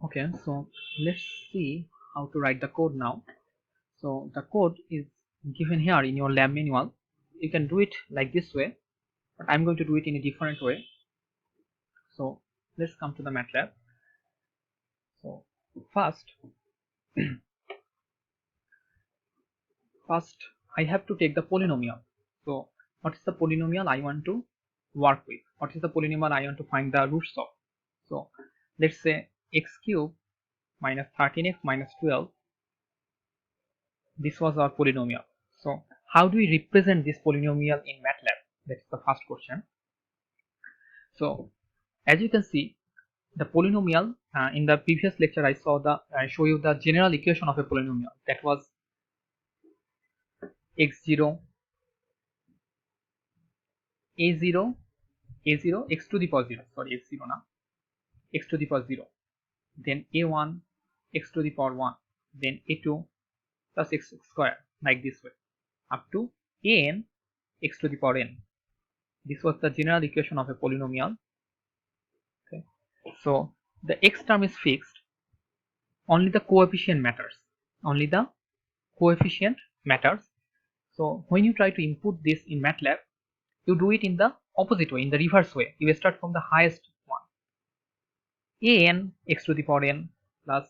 Okay, so let's see how to write the code now. So the code is given here in your lab manual. You can do it like this way, but I'm going to do it in a different way. So let's come to the MATLAB. So first I have to take the polynomial. So what is the polynomial I want to work with? What is the polynomial I want to find the roots of? So let's say x cube minus 13x minus 12. This was our polynomial. So how do we represent this polynomial in MATLAB? That is the first question. So as you can see, the polynomial in the previous lecture I show you the general equation of a polynomial. That was x0 a0 x to the power 0, sorry, x0 now, x to the power 0, then a1 x to the power 1, then a2 plus x square, like this way, up to an x to the power n. This was the general equation of a polynomial. Okay, so the x term is fixed, only the coefficient matters, only the coefficient matters. So when you try to input this in MATLAB, you do it in the opposite way, in the reverse way. You start from the highest one, an x to the power n plus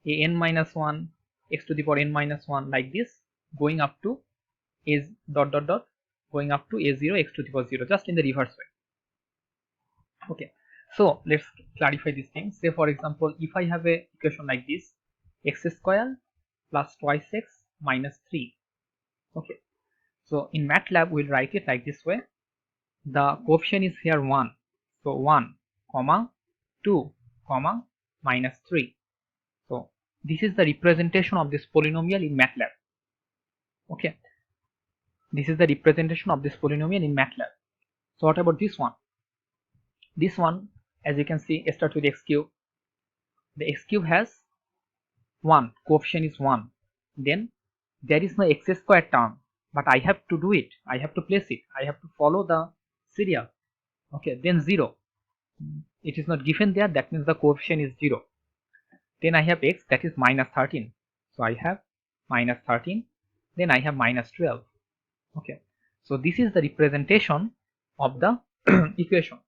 an minus 1 x to the power n minus 1, like this, going up to a dot dot dot, going up to a0 x to the power 0, just in the reverse way. Okay, so let's clarify these things. Say for example, if I have a equation like this, x square plus twice x minus 3. Okay, so in MATLAB we'll write it like this way. The coefficient is here 1, so 1 comma 2 comma minus 3. So this is the representation of this polynomial in MATLAB. Okay, this is the representation of this polynomial in MATLAB. So what about this one? This one, as you can see, starts with x cube. The x cube has 1, coefficient is 1. Then there is no x square term, but I have to do it. I have to place it. I have to follow the serial. Okay, then 0. It is not given there, that means the coefficient is 0. Then I have x, that is minus 13. So I have minus 13. Then I have minus 12. Okay, so this is the representation of the equation.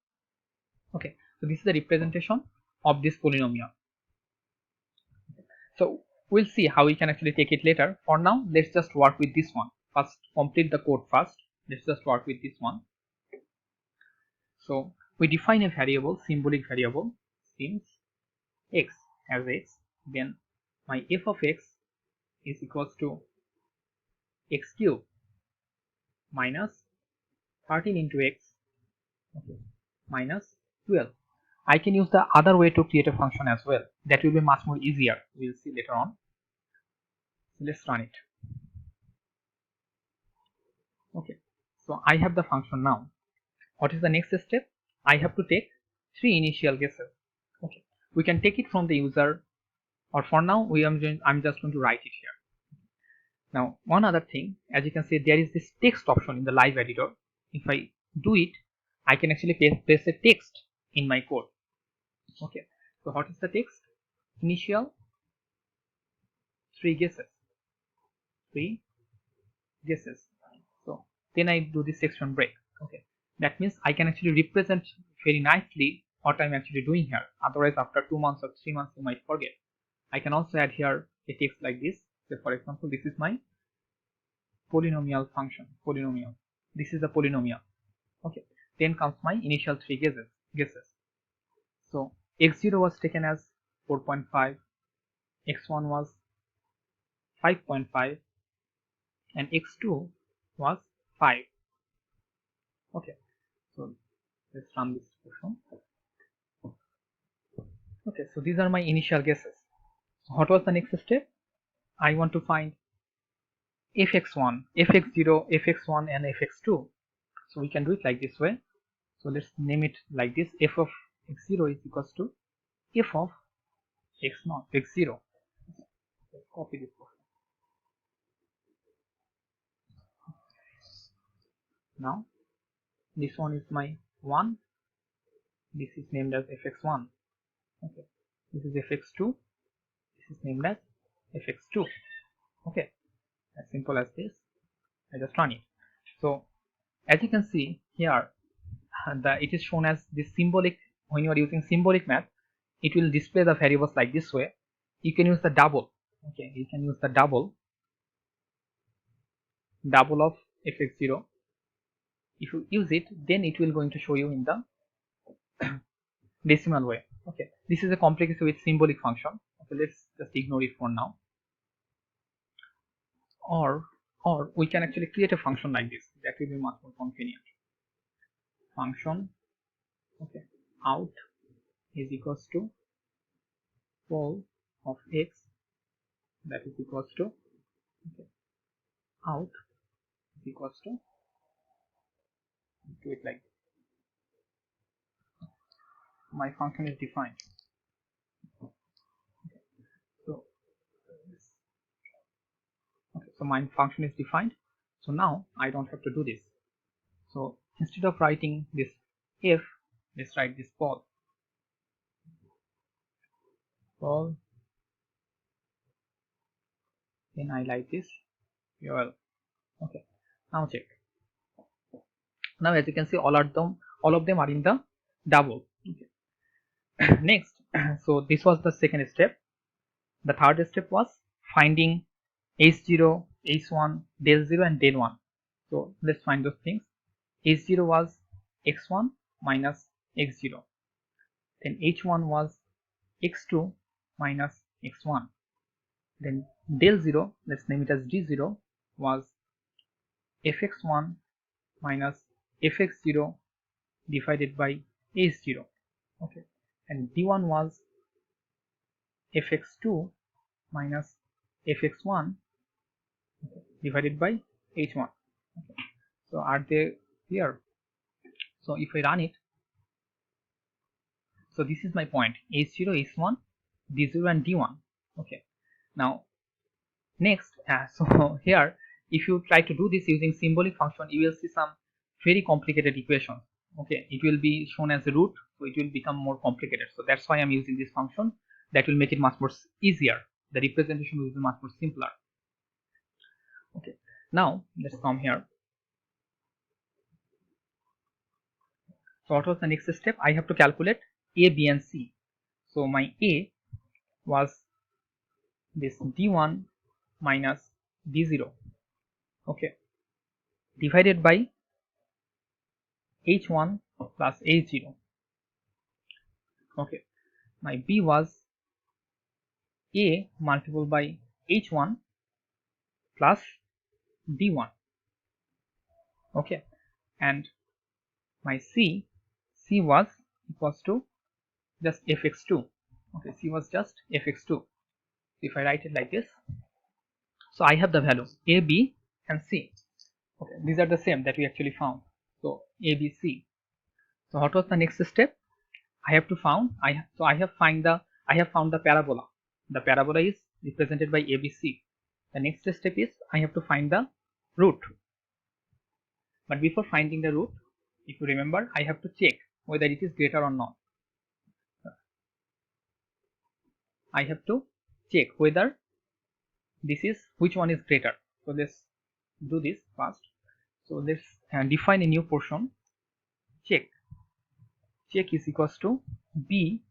Okay, so this is the representation of this polynomial. So we'll see how we can actually take it later. For now, let's just work with this one. First, complete the code first. Let's just work with this one. So we define a variable, symbolic variable, since x as x, then my f of x is equals to x cube minus 13 into x, okay, minus 12. I can use the other way to create a function as well. That will be much more easier. We'll see later on. So let's run it. Okay, so I have the function now. What is the next step? I have to take 3 initial guesses. Okay, we can take it from the user, or for now I'm just going to write it here. Now one other thing, as you can see, there is this text option in the live editor. If I do it, I can actually paste a text in my code. Okay, so what is the text? Initial 3 guesses. 3 guesses. So then I do this section break. Okay, that means I can actually represent very nicely what I'm actually doing here. Otherwise, after 2 months or 3 months, you might forget. I can also add here a text like this. So for example, this is my polynomial function. Polynomial. This is the polynomial. Okay. Then comes my initial 3 guesses. So x0 was taken as 4.5, x1 was 5.5, and x2 was 5. Okay, so let's run this question. Okay, so these are my initial guesses. So what was the next step? I want to find fx1, fx0, fx1, and fx2. So we can do it like this way. So let's name it like this. F of x0 is equals to f of x0, x0. Let's copy this question. Now this one is my 1. This is named as fx1. Okay, this is fx2, this is named as fx2. Okay, as simple as this. I just run it. So as you can see here, it is shown as this symbolic. When you are using symbolic math, it will display the variables like this way. You can use the double. Okay, you can use the double of fx0. If you use it, then it will going to show you in the decimal way. Okay, this is a complication with symbolic function. Okay, let's just ignore it for now. Or we can actually create a function like this. That will be much more convenient. Function, okay, out is equals to pole of x, that is equals to, okay, out is equals to, do it like this. My function is defined. Okay, so my function is defined. So now I don't have to do this. So instead of writing this f, let's write this pole. Then I like this. Well, okay. Now check. Now as you can see, all of them are in the double. Okay. Next, so this was the second step. The third step was finding h0, h1, del 0 and del 1. So let's find those things. h0 was x1 minus x0. Then h1 was x2 minus x1. Then del 0, let's name it as d0, was fx1 minus fx0 divided by h0. Okay, and d1 was fx2 minus fx1 divided by h1. Okay. So are they clear? So if I run it, so this is my point, h0, h1, d0 and d1. Okay, now next, so here if you try to do this using symbolic function, you will see some very complicated equations. Okay, it will be shown as a root, so it will become more complicated. So that's why I'm using this function. That will make it much more easier. The representation will be much more simpler. Okay, now let's come here. So what was the next step? I have to calculate a, b and c. So my a was this d1 minus d0, okay, divided by h1 plus h0. Okay, my b was a multiplied by h1 plus d1. Okay, and my c was equals to just fx2. Okay, c was just fx2. If I write it like this, so I have the values a, b and c. Okay, these are the same that we actually found. So a, b, c. So what was the next step? I have to found I have found the parabola. The parabola is represented by ABC. The next step is I have to find the root. But before finding the root, if you remember, I have to check whether it is greater or not. I have to check whether which one is greater. So let's do this first. So let's define a new portion. Check is equals to b.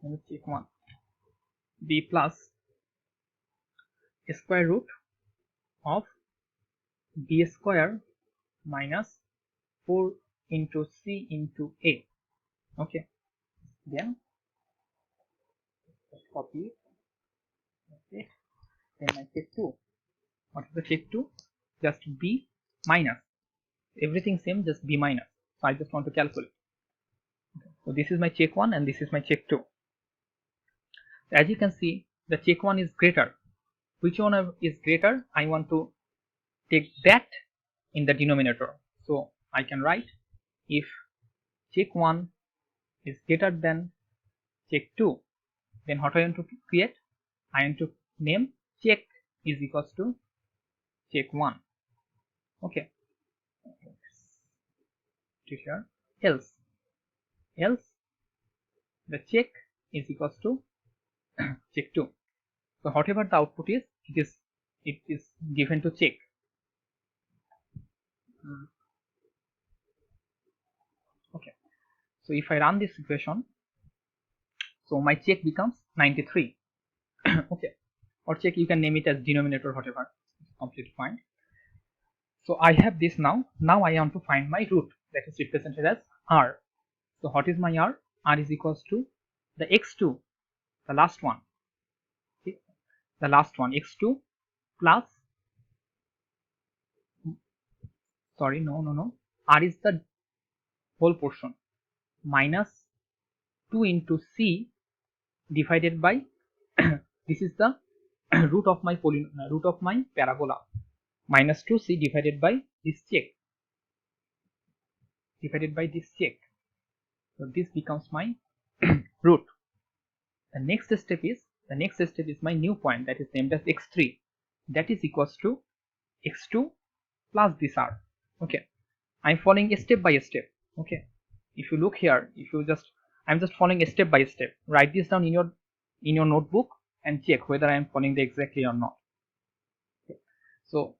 Let me check one. B plus square root of b square minus 4 into c into a. Okay, then just copy it. Okay, then I check 2. What is the check 2? Just b minus, everything same, just b minus. So I just want to calculate. Okay. So this is my check 1 and this is my check 2. So as you can see, the check 1 is greater. Which one is greater? I want to take that in the denominator. So I can write, if check 1 is greater than check 2, then what I want to create? I want to name check is equals to check 1. Okay, to here, else else the check is equals to check 2. So whatever the output is, it is given to check. Okay, so if I run this equation, so my check becomes 93. Okay, or check, you can name it as denominator, whatever, it's completely fine. So I have this now. Now I want to find my root, that is represented as r. So what is my r? R is equals to the x2, the last one. Okay, the last one, x2 plus, sorry, no, r is the whole portion minus 2 into c divided by this is the root of my parabola, minus 2c divided by this check, so this becomes my root. The next step is my new point, that is named as x3, that is equals to x2 plus this r. Okay, I'm following step by step. Okay, if you look here, I'm just following step by step. Write this down in your notebook and check whether I am following the exactly or not. Okay. So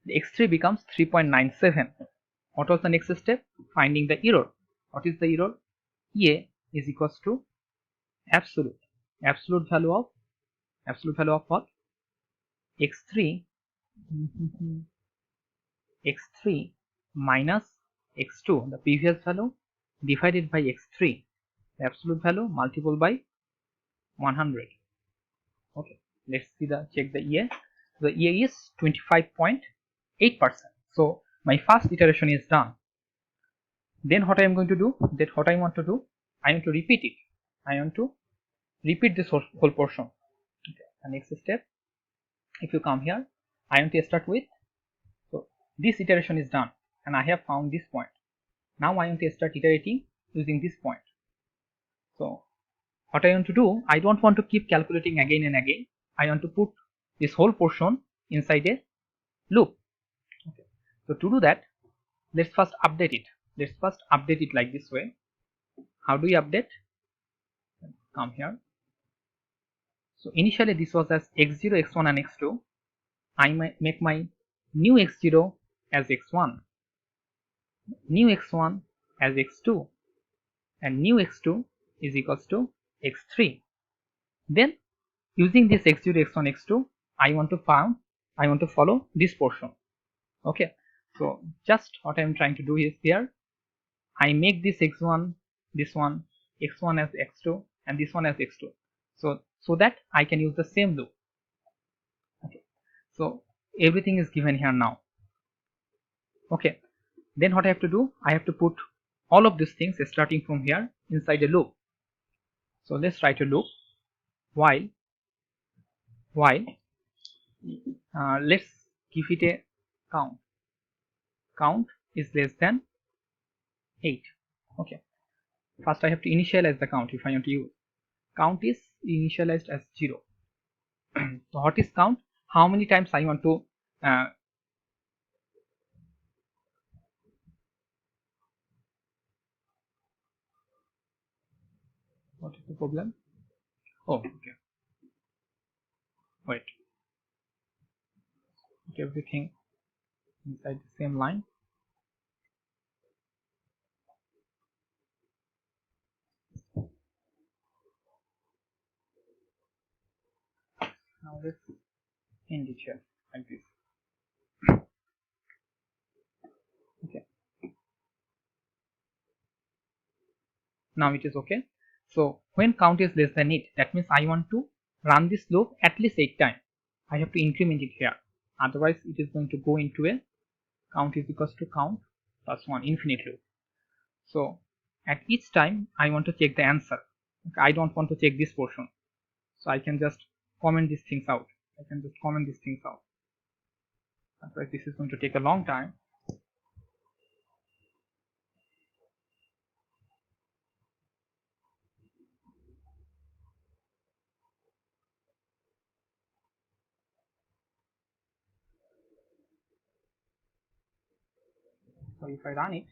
the x3 becomes 3.97. What was the next step? Finding the error. What is the error? A is equals to absolute value of what? x3 x3 minus x2, the previous value, divided by x3, the absolute value, multiple by 100. Okay, let's see check the EA. The EA is 25.8%. So my first iteration is done. Then what I am going to do, I want to repeat it. I want to repeat this whole portion. Okay, the next step, if you come here, I want to start with, so this iteration is done and I have found this point. Now I want to start iterating using this point. So what I want to do, I don't want to keep calculating again and again. I want to put this whole portion inside a loop. Okay. So to do that, let's first update it like this way. How do we update? Come here. So initially this was as x0, x1 and x2. I might make my new x0 as x1, new x1 as x2, and new x2 is equals to x3. Then using this x0, x1, x2, I want to follow this portion. Okay, so just what I am trying to do is here, I make this x1, this one, x1 as x2, and this one as x2, so that I can use the same loop. Okay, so everything is given here now. Okay, then what I have to do, I have to put all of these things starting from here inside a loop. So let's write a loop while let's give it a count is less than 8. Okay, first I have to initialize the count. If I want to use count is initialized as 0. So what is count? How many times I want to what is the problem? Oh, okay, wait, put everything inside the same line. Now let's end it here like this. Okay, now it is okay. So when count is less than 8, that means I want to run this loop at least 8 times. I have to increment it here, otherwise it is going to go into a count is equals to count plus 1 infinite loop. So at each time I want to check the answer. Okay, I don't want to check this portion, so I can just comment these things out. Otherwise this is going to take a long time. So if I run it,